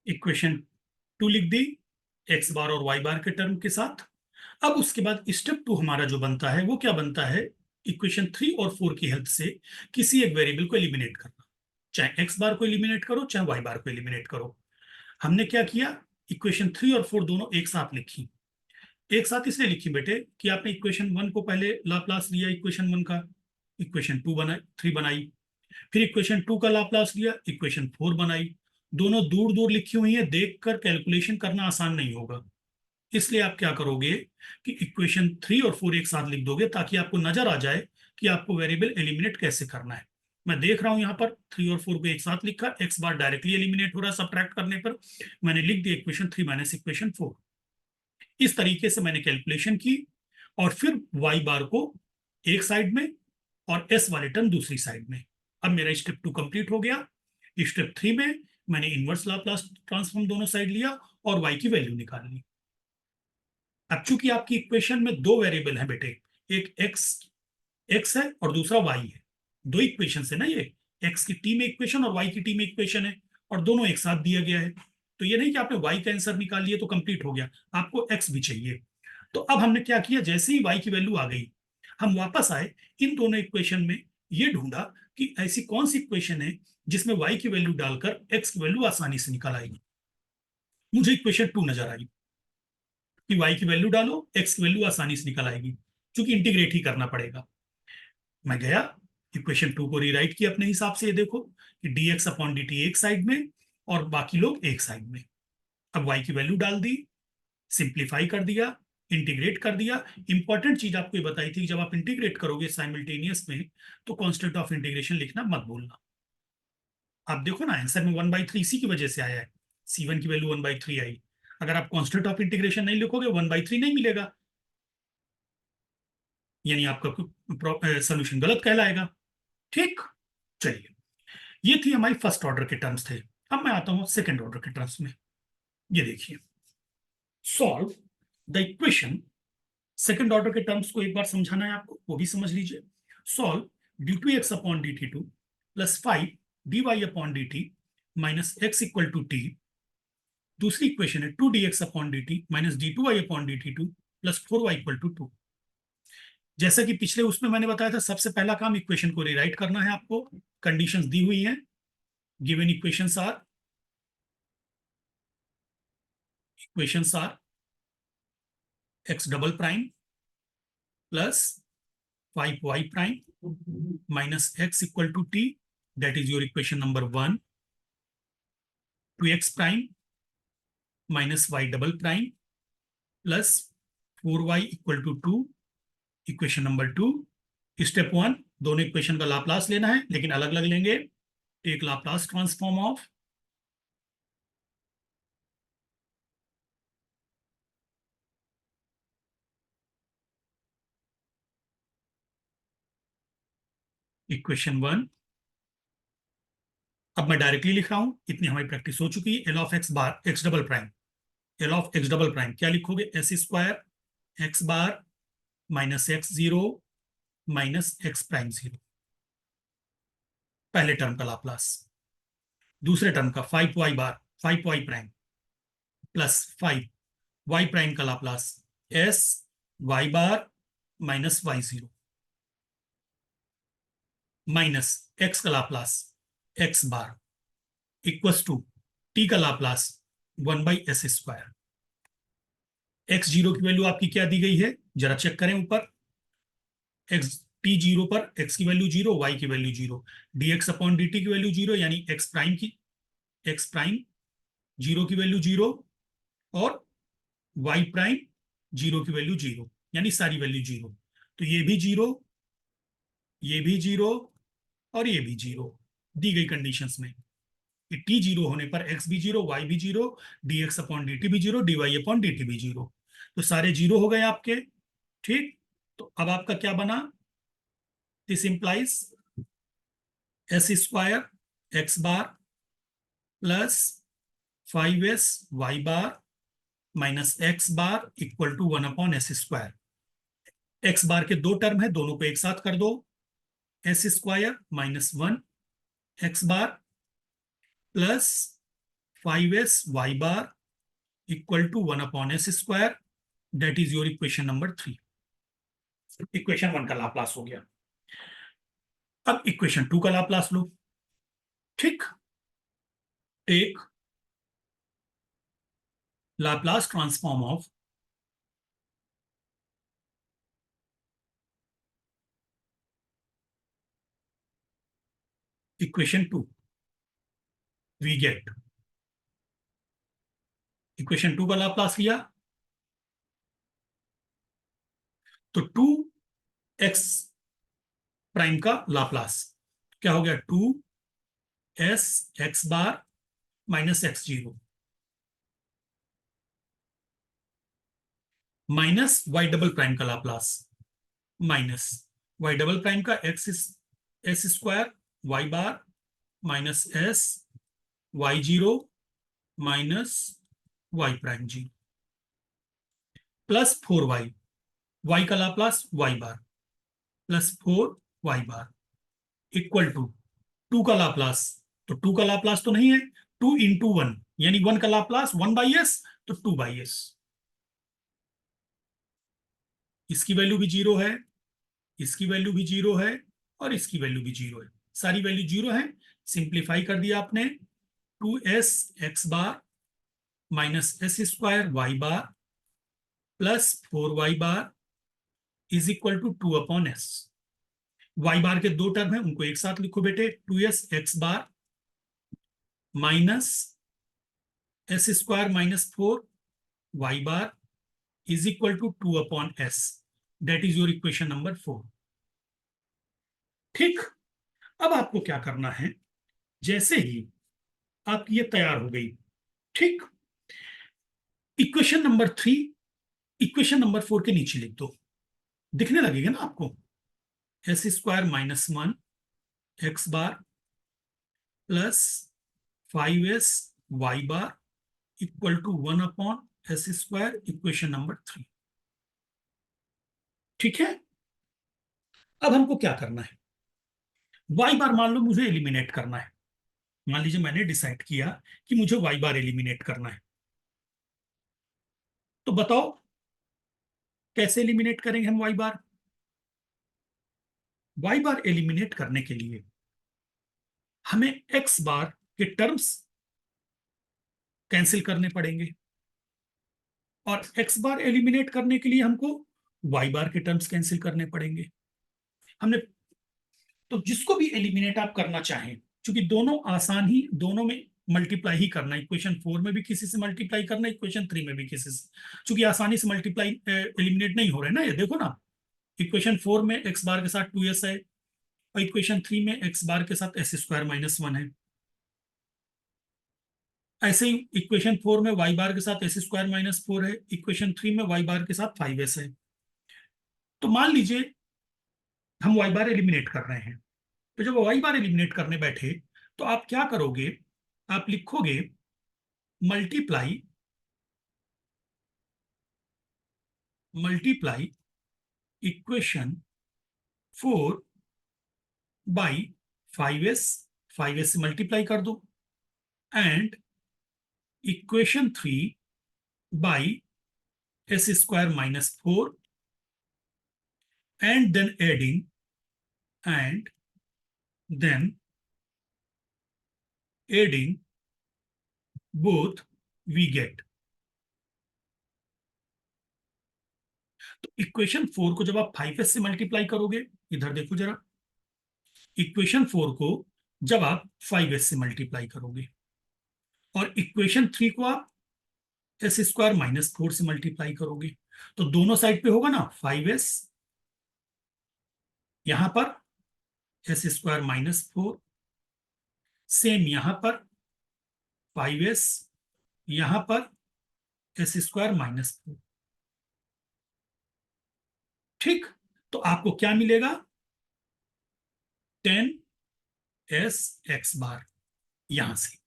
इक्वेशन 2 लिख दी एक्स बार और वाई बार के टर्म के साथ। अब उसके बाद स्टेप 2 हमारा जो बनता है वो क्या बनता है, इक्वेशन 3 और 4 की हेल्प से किसी एक वेरिएबल को एलिमिनेट करना, चाहे एक्स बार को एलिमिनेट करो चाहे वाई बार को एलिमिनेट करो। हमने क्या किया, इक्वेशन 3 और 4 दोनों एक साथ लिखी। एक साथ इसलिए लिखी बेटे कि आपने इक्वेशन 1 को पहले लाप्लास लिया इक्वेशन 1 का, इक्वेशन 2 बना 3 बनाई, फिर इक्वेशन 2 का लाप्लास लिया, इक्वेशन 4 बनाई। दोनों दूर दूर लिखी हुई है, देखकर कैलकुलेशन करना आसान नहीं होगा। इसलिए आप क्या करोगे कि इक्वेशन 3 और 4 एक साथ लिख दोगे ताकि आपको नजर आ जाए कि आपको वेरिएबल एलिमिनेट कैसे करना है। मैं देख रहा हूं यहां पर 3 और 4 को एक साथ लिखा, एक्स बार डायरेक्टली एलिमिनेट हो रहा है सब्ट्रैक्ट करने पर, मैंने लिख दिया इक्वेशन 3 माइनस इक्वेशन 4। इस तरीके से मैंने कैलकुलेशन की और फिर वाई बार को एक साइड में और एस वाले टर्म दूसरी साइड में। अब मेरा स्टेप 2 कंप्लीट हो गया। स्टेप 3 में मैंने इनवर्स लाप्लास ट्रांसफॉर्म दोनों साइड लिया और वाई की वैल्यू निकाल ली। अब चूंकि आपकी इक्वेशन में दो वेरिएबल हैं बेटे, एक एक्स एक्स है और दूसरा वाई है, दो इक्वेशन है ना ये, एक्स की टी में इक्वेशन और वाई की टी में इक्वेशन है, और दोनों एक साथ दिया गया है। तो ये नहीं कि आपने वाई का आंसर निकाल लिया तो कंप्लीट हो गया, आपको एक्स भी चाहिए। तो अब हमने क्या किया, जैसे ही वाई की वैल्यू आ गई हम वापस आए, इन दोनों इक्वेशन में ये ढूंढा कि ऐसी कौन सी इक्वेशन है जिसमें वाई की वैल्यू डालकर एक्स की वैल्यू आसानी से निकल आएगी। मुझे इक्वेशन 2 नजर आई कि वाई की वैल्यू डालो एक्स की वैल्यू आसानी से निकल आएगी, क्योंकि इंटीग्रेट ही करना पड़ेगा। मैं गया इक्वेशन 2 को रीराइट किया अपने हिसाब से, ये देखो कि D x upon D T एक साइड में और बाकी लोग एक साइड में। अब वाई की वैल्यू डाल दी, सिंप्लीफाई कर दिया, इंटीग्रेट कर दिया। इंपॉर्टेंट चीज आपको ये बताई थी कि जब आप इंटीग्रेट करोगे साइमल्टेनियस में तो कॉन्स्टेंट ऑफ इंटीग्रेशन लिखना मत भूलना। आप देखो ना आंसर में 1/3 इसी की वजह से आया है, C1 की वैल्यू 1/3 आई। अगर आप कॉन्स्टेंट ऑफ इंटीग्रेशन नहीं लिखोगे 1/3 नहीं मिलेगा, यानी आपका सोल्यूशन गलत कहलाएगा। ठीक, चलिए, ये थी हमारी फर्स्ट ऑर्डर के टर्म्स थे। अब मैं आता हूं सेकंड ऑर्डर के टर्म्स में। ये देखिए, solve the equation, second order के टर्म्स को एक बार समझाना है आपको, वो भी समझ लीजिए। Solve d2x upon dt2 plus 5 dy upon dt minus x equal to t। दूसरी इक्वेशन है 2dx upon dt minus d2y upon dt2 plus 4y equal to 2। जैसा कि पिछले उसमें मैंने बताया था, सबसे पहला काम इक्वेशन को रिराइट करना है आपको। कंडीशंस दी हुई हैं, given equations are x double prime plus 5y prime minus x equal to t, that is your equation number 1। 2x prime minus y double prime plus 4y equal to 2, equation number 2। Step 1, दोनों equation का Laplace लेना है लेकिन अलग अलग लेंगे। Take Laplace transform of equation 1। अब मैं डायरेक्टली लिख रहा हूं, इतनी हमारी प्रैक्टिस हो चुकी है। L of x bar x double prime, L of x double prime क्या लिखोगे, s square x bar minus x zero minus x prime zero, पहले टर्म का लाप्लास। दूसरे टर्म का 5y bar 5y prime plus 5y prime का Laplace s y bar minus y0 minus x का Laplace x bar equals to t का Laplace 1/s²। x0 की value आपकी क्या दी गई है, जरा चेक करें ऊपर। x t0 पर x की वैल्यू 0, y की वैल्यू 0, dx अपॉन dt की वैल्यू 0, यानी x प्राइम 0 की वैल्यू 0 और y प्राइम 0 की वैल्यू 0, यानी सारी वैल्यू 0। तो ये भी 0, ये भी 0 और ये भी 0 दी गई कंडीशंस में। टी 0 होने पर x भी 0, y भी 0, dx अपॉन dt भी 0, dy अपॉन dt भी 0। तो सारे 0 हो गए आपके। ठीक, तो अब आपका क्या बना, this implies s² x bar plus 5s y bar minus x bar equal to 1/s²। x bar के दो टर्म है, दोनों को एक साथ कर दो, s² minus 1 x bar plus 5s y bar equal to 1/s²। That is your equation number 3। Equation 1 का लाप्लास हो गया। अब इक्वेशन 2 का लाप्लास लो। ठीक, take Laplace transform of equation 2, we get equation 2 का लाप्लास लिया तो 2x प्राइम का लाप्लास क्या हो गया, 2s x bar minus x0 minus y double prime का Laplace minus y double prime का s² y bar minus s y0 minus y prime 0 plus 4y, y का Laplace y bar plus 4y bar equal to 2 का Laplace, तो 2 का Laplace तो नहीं है, 2 into 1 यानी 1 का लाप्लास 1/s, तो 2/s। इसकी वैल्यू भी 0 है, इसकी वैल्यू भी 0 है और इसकी वैल्यू भी 0 है, सारी वैल्यू 0 है। सिंप्लीफाई कर दिया आपने, 2s x bar minus s² y bar plus 4y bar is equal to 2/s। y bar के दो टर्म है, उनको एक साथ लिखो बेटे, 2s x bar minus s² minus 4y bar is equal to 2/s। That is your equation number 4। ठीक, अब आपको क्या करना है, जैसे ही आपकी ये तैयार हो गई, ठीक, इक्वेशन नंबर 3 इक्वेशन नंबर 4 के नीचे लिख दो, दिखने लगेगा ना आपको, s² minus 1 x bar plus 5s y bar equal to 1/s², equation number 3। ठीक है, अब हमको क्या करना है, y बार मान लो मुझे एलिमिनेट करना है। मान लीजिए मैंने डिसाइड किया कि मुझे y बार एलिमिनेट करना है, तो बताओ कैसे एलिमिनेट करेंगे हम y बार। y बार एलिमिनेट करने के लिए हमें x बार के टर्म्स कैंसिल करने पड़ेंगे और x बार एलिमिनेट करने के लिए हमको y बार के टर्म्स कैंसिल करने पड़ेंगे। हमने तो जिसको भी एलिमिनेट आप करना चाहें, क्योंकि दोनों आसान ही, दोनों में मल्टीप्लाई ही करना, इक्वेशन 4 में भी किसी से मल्टीप्लाई करना, इक्वेशन 3 में भी किसी से, क्योंकि आसानी से मल्टीप्लाई एलिमिनेट नहीं हो रहे ना, ये देखो ना, इक्वेशन 4 में x बार के साथ 2s है और इक्वेशन 3 में x बार के साथ s² माइनस 1 है। ऐसे ही इक्वेशन 4 में y बार के साथ s² माइनस 4 है, इक्वेशन 3 में y बार के साथ 5s है। तो मान लीजिए हम y बार एलिमिनेट कर रहे हैं, तो जब y बार एलिमिनेट करने बैठे तो आप क्या करोगे, आप लिखोगे multiply multiply equation 4 by 5s, 5s से मल्टीप्लाई कर दो, and equation 3 by s square minus 4 and then adding both we get. तो इक्वेशन 4 को जब आप 5s से मल्टीप्लाई करोगे, इधर देखो जरा, इक्वेशन 4 को जब आप 5s से मल्टीप्लाई करोगे और इक्वेशन 3 को आप एस स्क्वायर माइनस 4 से मल्टीप्लाई करोगे, तो दोनों साइड पे होगा ना 5s, यहां पर एस स्क्वायर माइनस 4, सेम यहां पर 5s, यहां पर एस स्क्वायर माइनस 4. ठीक, तो आपको क्या मिलेगा? 10s एक्स बार. यहां से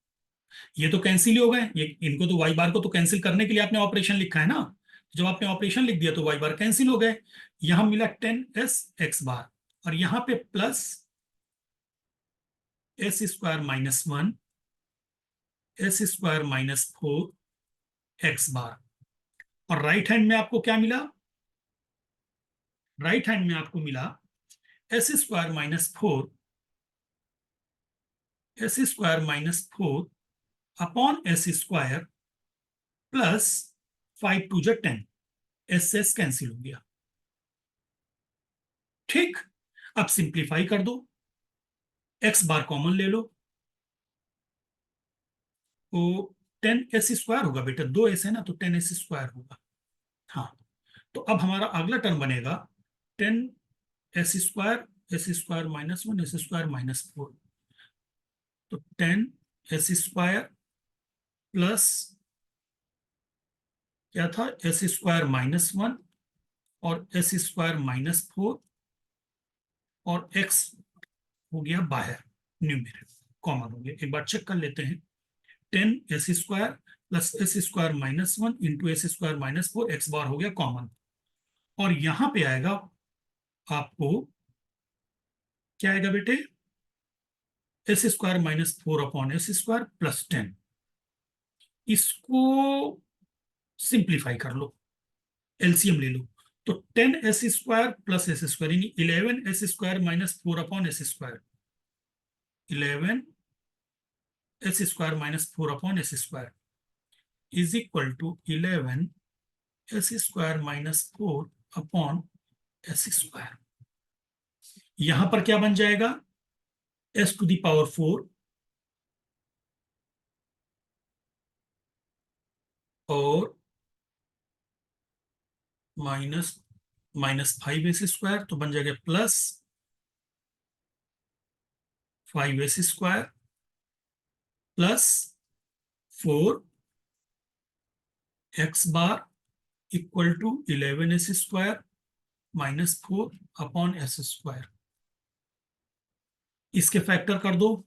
ये तो कैंसिल ही हो गए, ये इनको तो वाई बार को तो कैंसिल करने के लिए आपने ऑपरेशन लिखा है ना, जब आपने ऑपरेशन लिख दिया तो वाई बार कैंसिल हो गए. यहां मिला 10s एक्स बार और यहां पे plus s square minus 1 s square minus 4 x bar. और राइट हैंड में आपको क्या मिला? राइट हैंड में आपको मिला s square minus 4 upon s square plus 5 two जो 10, एस कैंसिल हो गया. ठीक, अब सिंप्लीफाई कर दो, एक्स बार कॉमन ले लो, तो 10s स्क्वायर होगा बेटा, 2s है ना, तो 10s स्क्वायर होगा. हाँ, तो अब हमारा अगला टर्म बनेगा 10s square, S square minus 1 s square minus 4, तो 10s स्क्वायर प्लस क्या था, एस स्क्वायर माइनस 1 और एस स्क्वायर माइनस 4 और x हो गया बाहर, न्यूमेरिक कॉमन हो गया. एक बार चेक कर लेते हैं, 10s square plus s square minus 1 into s square minus 4 x bar हो गया कॉमन. और यहां पे आएगा आपको, क्या आएगा बेटे, S square minus 4 upon s square plus 10. इसको सिंप्लीफाई कर लो, एलसीएम ले लो, तो 10s square plus s square यानी 11s square minus 4 upon s square, 11s square minus 4 upon s square is equal to 11s square minus 4 upon s square. यहां पर क्या बन जाएगा, s टू द पावर 4 और minus 5s square, तो बन जाएगा plus 5s square plus 4 x bar equal to 11s square minus 4 upon s square. इसके फैक्टर कर दो,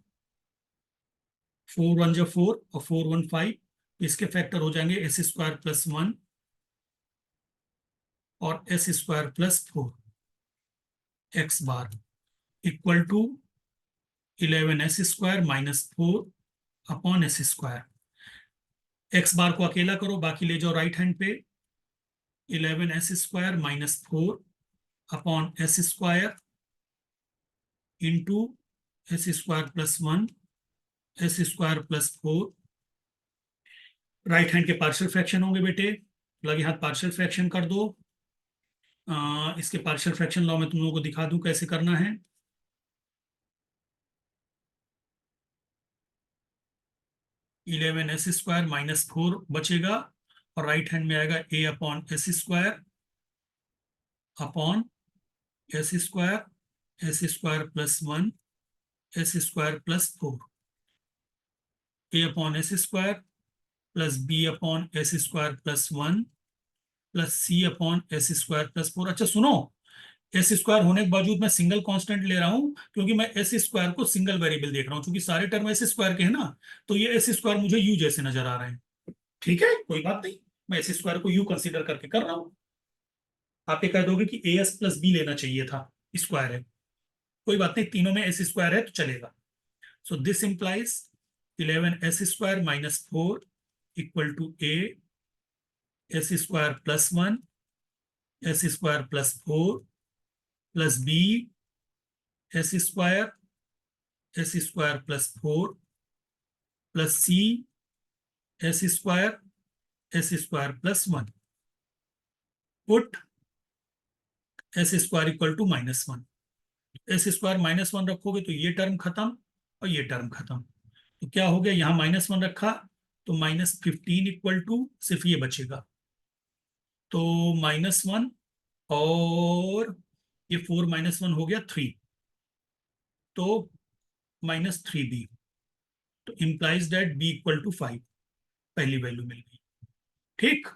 4 1 जो 4 और 4 1 5, इसके फैक्टर हो जाएंगे एस स्क्वायर प्लस 1 और s square plus 4 x bar equal to 11s square minus 4 upon s square. X bar को अकेला करो, बाकी ले जाओ राइट हैंड पे, 11s square minus 4 upon s square into s square plus 1 s square plus 4. Right hand के partial fraction होंगे बेटे, लगे हाथ पार्शियल फ्रैक्शन कर दो. इसके पार्शियल फ्रैक्शन लॉ में तुम लोगों को दिखा दूं कैसे करना है. 11s स्क्वायर माइनस 4 बचेगा और राइट हैंड में आएगा a upon s square upon s square plus 1 s square plus 4, a upon s square plus b upon s square plus 1 plus c upon s square plus 4. अच्छा सुनो, S square होने के बावजूद मैं single constant ले रहा हूं क्योंकि मैं एस स्क्वायर को सिंगल वेरिएबल देख रहा हूं, क्योंकि सारे टर्म एस स्क्वायर के हैं ना, तो ये एस स्क्वायर मुझे यू जैसे नजर आ रहे हैं. ठीक है, कोई बात नहीं, मैं एस स्क्वायर को यू कंसीडर करके कर रहा हूं. आप ये कह दोगे कि ए एस प्लस बी लेना चाहिए था, स्क्वायर है, कोई बात नहीं, तीनों में एस स्क्वायर है तो चलेगा. सो this implies 11s² minus 4 equal to a s² plus 1 s² plus 4 plus b s² plus 4 plus c s² plus 1. Put s² equal to -1. s² -1 रखोगे तो ये टर्म खत्म और ये टर्म खत्म, तो क्या हो गया, यहां -1 रखा तो -15 इक्वल टू सिर्फ ये बचेगा, तो -1 और ये 4 -1 हो गया 3, तो -3b, तो implies that b equal to 5, पहली वैल्यू मिल गई। ठीक,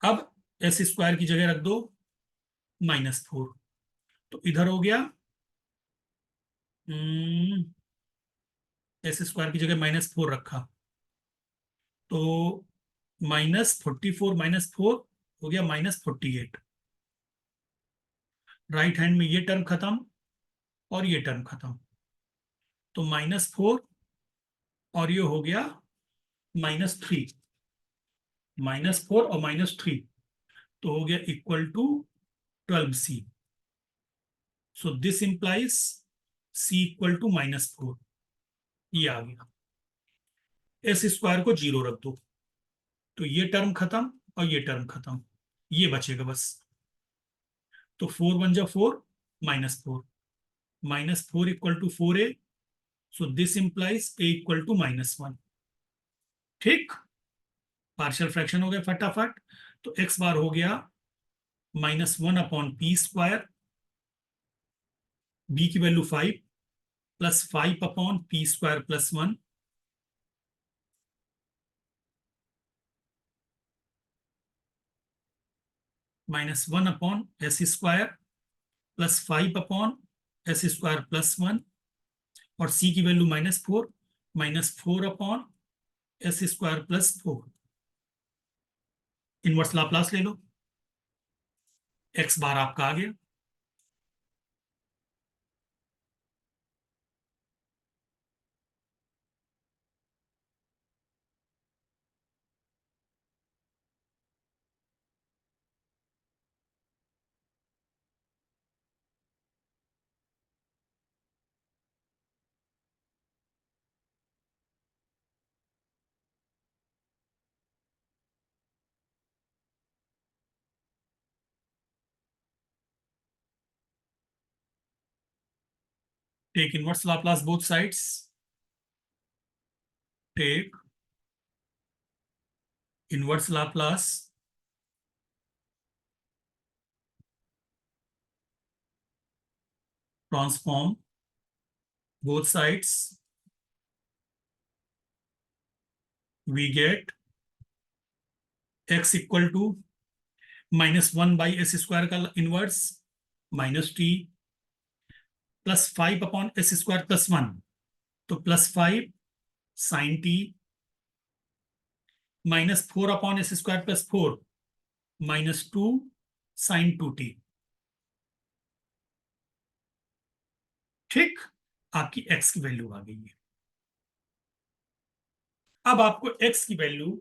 अब s² की जगह रख दो -4, तो इधर हो गया s² की जगह -4 रखा तो -44 -4 हो गया -48। राइट हैंड में ये टर्म खत्म और ये टर्म खत्म, तो -4 और ये हो गया -3, -4 और -3, तो हो गया equal to 12c। So this implies c equal to -4, ये आ गया। s² को 0 रख दो, तो ये टर्म खत्म और ये टर्म खत्म, ये बचेगा बस, तो 4 1 जा 4 -4 -4 equal to 4a, so this implies a equal to -1। ठीक, पार्शियल फ्रैक्शन हो गया फटाफट, तो x बार हो गया -1/p², b की value 5 plus 5/p² plus 1 -1/s² plus 5/s² plus 1, और c की value -4 -4/s² plus 4। Inverse Laplace ले लो, x बार आपका आ गया। Take inverse Laplace both sides, take inverse Laplace transform both sides, we get x equal to -1/s² का inverse -t plus 5/s² plus 1, तो +5 sin t -4/s² plus 4 -2 sin 2t। ठीक, आपकी x की value आ गई है। अब आपको x की वैल्यू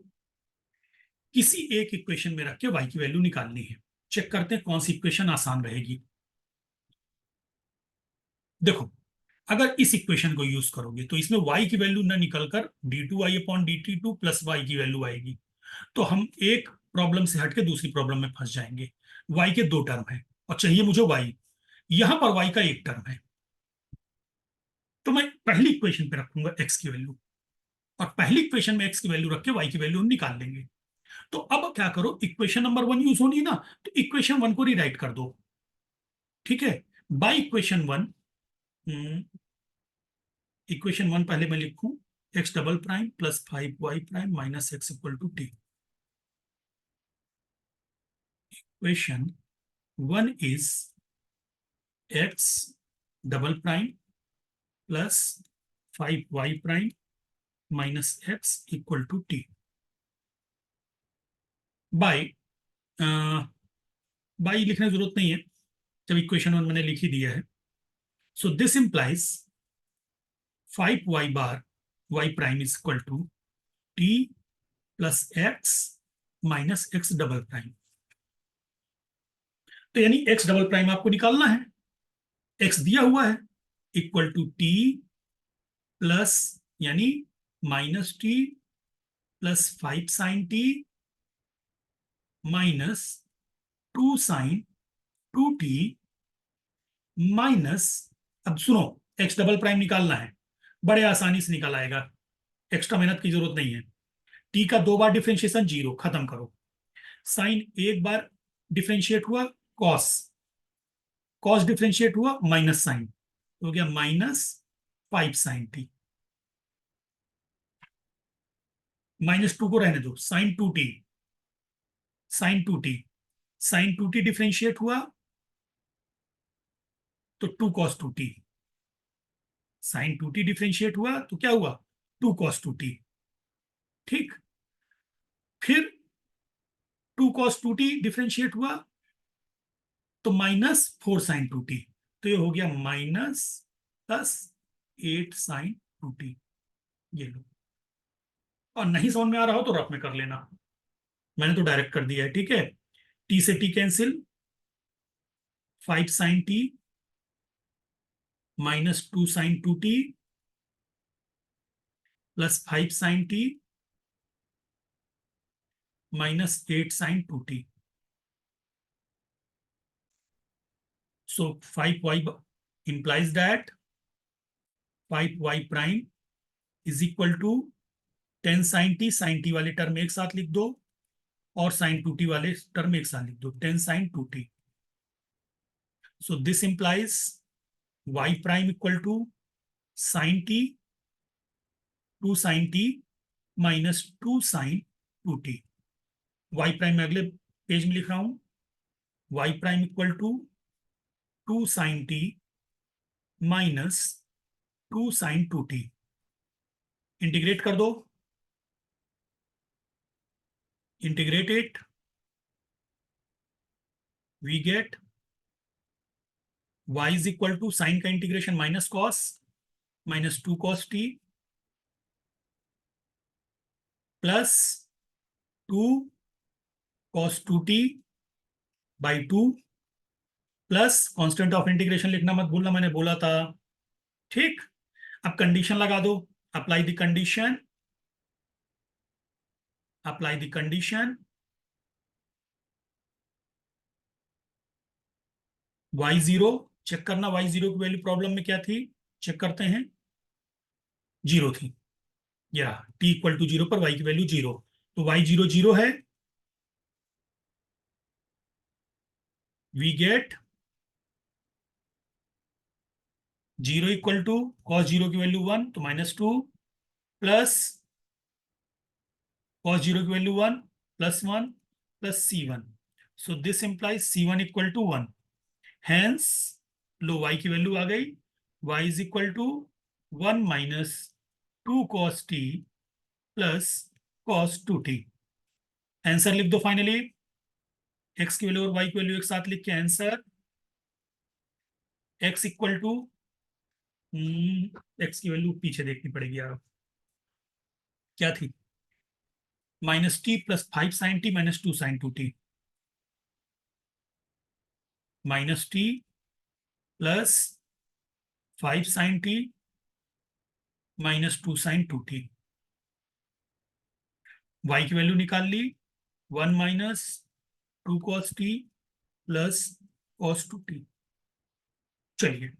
किसी एक इक्वेशन में रख के y की वैल्यू निकालनी है। चेक करते हैं कौन सी इक्वेशन आसान रहेगी। देखो, अगर इस इक्वेशन को यूज करोगे तो इसमें y की वैल्यू ना निकलकर d2y/dt2 प्लस y की वैल्यू आएगी, तो हम एक प्रॉब्लम से हटके दूसरी प्रॉब्लम में फंस जाएंगे। y के दो टर्म है और चाहिए मुझे y, यहां पर y का एक टर्म है, तो मैं पहली इक्वेशन पे रखूंगा x की वैल्यू, और पहली इक्वेशन में x की वैल्यू रख के y की वैल्यू निकाल लेंगे। तो अब क्या करो, इक्वेशन नंबर 1 यूज होनी है ना, तो इक्वेशन 1 को रिराइट कर दो। ठीक है, बाय इक्वेशन 1, इक्वेशन 1 पहले मैं लिखूं x double prime plus 5y prime minus x equal to t। Equation 1 is x double prime plus 5y prime minus x equal to t by, by लिखने की जरूरत नहीं है, जब इक्वेशन 1 मैंने लिख ही दिया है। So this implies 5y bar y prime is equal to t plus x minus x double prime. तो यानी x डबल प्राइम आपको निकालना है, x दिया हुआ है इक्वल टू t प्लस यानी minus t plus 5 sine t minus 2 sine 2t minus, अब सुनो, x डबल प्राइम निकालना है, बड़े आसानी से निकल आएगा, एक्स्ट्रा मेहनत की जरूरत नहीं है। टी का 2 बार डिफरेंशिएशन 0, खत्म करो। साइन एक बार डिफरेंशिएट हुआ कॉस, कॉस डिफरेंशिएट हुआ माइनस साइन, तो हो गया माइनस 5 साइन टी, माइनस 2 को रहने दो, sign 2t, sign 2t, sign 2t differentiate हुआ तो 2 cos 2t, sign 2t differentiate हुआ तो क्या हुआ 2 cos 2t। ठीक, फिर 2 cos 2t डिफरेंशिएट हुआ तो माइनस 4 साइन 2t, तो ये हो गया माइनस प्लस 8 साइन 2t। ये लो, और नहीं समझ में आ रहा हो तो रफ में कर लेना, मैंने तो डायरेक्ट कर दिया है। ठीक है, t से t cancel, 5 sine t minus 2 sine 2t plus 5 sine t minus 8 sine 2t। So 5y implies that 5y prime is equal to 10 sin t वाले टर्म एक साथ लिख दो और sin 2t वाले टर्म एक साथ लिख दो, 10 sin 2t। So this implies y prime equal to sin t 2 sin t minus 2 sin 2t। y prime मैं अगले पेज में लिख रहा हूं, y prime equal to 2 sin t minus 2 sin 2t। Integrate कर दो, integrate it, we get y is equal to sine का integration minus cos, minus 2 cos t plus 2 cos 2t by 2 plus constant of integration लिखना मत भूलना, मैंने बोला था। ठीक, अब कंडीशन लगा दो, apply the condition, apply the condition, y0 check करना, y0 की वैल्यू प्रॉब्लम में क्या थी, चेक करते हैं, 0 थी, या t इक्वल टू 0 पर y की वैल्यू 0, तो y0 0 है, we get 0 equal to cos 0 की वैल्यू 1 तो माइनस 2 प्लस cos 0 की value 1 plus 1 plus c1। So this implies c1 equal to 1, hence लो y की वैल्यू आ गई, y is equal to 1 minus 2 cos t plus cos 2t। Answer लिख दो finally, x की वैल्यू और y की वैल्यू एक साथ लिख के answer, x equal to, x की वैल्यू पीछे देखनी पड़ेगी यार, क्या थी, minus t plus 5 sine t minus 2 sine 2t, minus t plus 5 sine t minus 2 sine 2t। y की वैल्यू निकाल ली, 1 minus 2 cos t plus cos 2t। चलिए,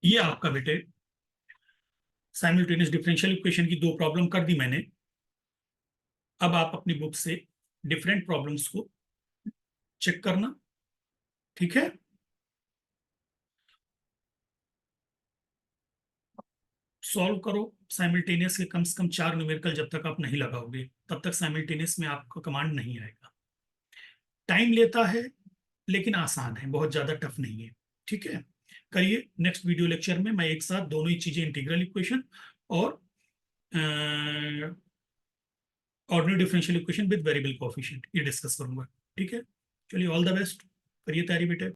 ये आपका बेटे साइमल्टेनियस डिफरेंशियल इक्वेशन की 2 प्रॉब्लम कर दी मैंने। अब आप अपनी बुक से डिफरेंट प्रॉब्लम्स को चेक करना, ठीक है। सॉल्व करो साइमल्टेनियस के कम से कम 4 न्यूमेरिकल, जब तक आप नहीं लगाओगे तब तक साइमल्टेनियस में आपको कमांड नहीं आएगा। टाइम लेता है लेकिन आसान है, बहुत ज्यादा टफ नहीं है, ठीक है। करिए, नेक्स्ट वीडियो लेक्चर में मैं एक साथ दोनों ही चीजें, इंटीग्रल इक्वेशन और ordinary differential equation with variable coefficient, ये डिस्कस करूंगा, ठीक है। चलिए, ऑल द बेस्ट, करिए तैयारी बेटे।